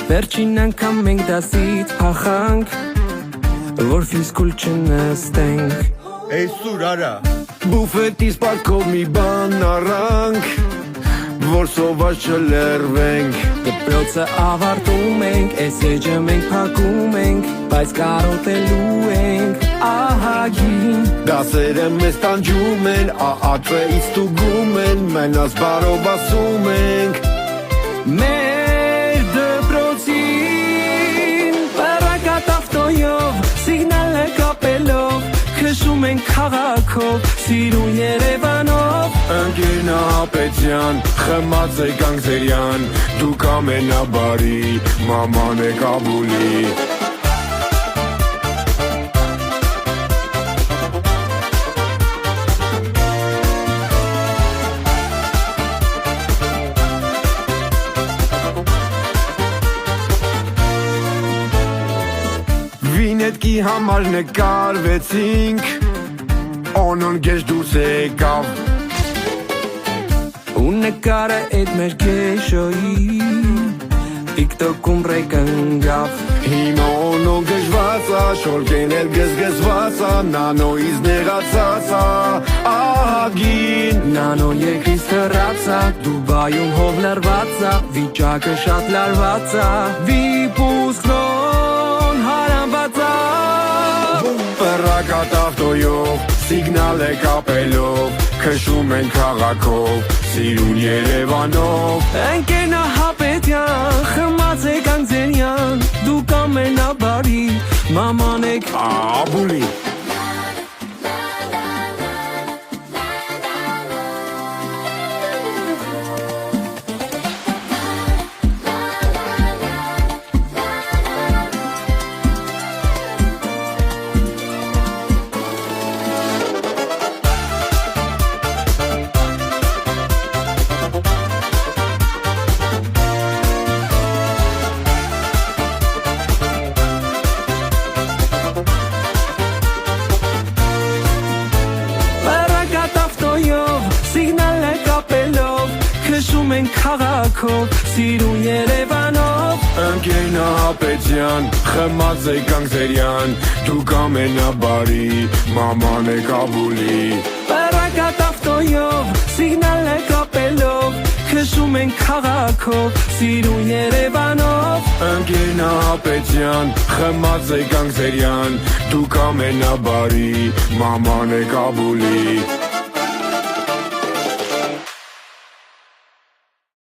Վերջին անգամ մենք դասից փախանք, որ ֆիզկուլ չնստենք։ Էй սուր արա Բուֆետից պարկով մի բան առանք, որ սոված չլերվենք։ Դպրոցը ավարտում ենք, էս էջը մենք փակում ենք, բայց կարոտելու ենք ահագին։ Դասերը մեզ տանջում են, ԱԱՏ-ից ստուգում են, մենաս բարով ասում ենք Մեր դպրոցին Պարակատ ավտոյով, սիգնալը կապելով, քշում ենք քաղաքով, սիրուն Երևանով։ Ընկերնա Հապետյան, խմած եք Անգզերյան, դուք ամենաբարի, մաման եք Աբուլի։ Վինետկի համար նկարվեցինք, օնոն գեշ դուրս եկավ։ Ու նկարը էդ մեր գեշոյի TikTok-ում ռեյկնգավ։ Հիմա օնոն գժվացա, շորկեն էլ գզգզվածա, նանոյից նեղացացա, ահագին։ Նանո երկրից թռացա, Դուբայում հով լարվածա, վիճակը շատ լարվածա, վիպուսքնոն հարամվածա։ Պրակատ ավտոյով, սիգնալ է կապելով, քշում են քաղաքով, սիրուն Երևանով։ Ընկերնա Հապետյան, խմած եք Անգզերյան, դուք ամենաբարի, մաման եք Աբուլի։ Սիգնալը կապելով, քշում ենք քաղաքով, սիրուն Երևանով։ Ընկերնա Հապետյան, խմած եք Անգզերյան, դուք ամենաբարի, մաման եք Աբուլի։ Պարակատ ավտոյով, սիգնալը կապելով, քշում ենք քաղաքով, սիրուն Երևանով։ Ընկերնա Հապետյան, խմած եք Անգզերյան, դուք ամենաբարի, մաման եք Աբուլի։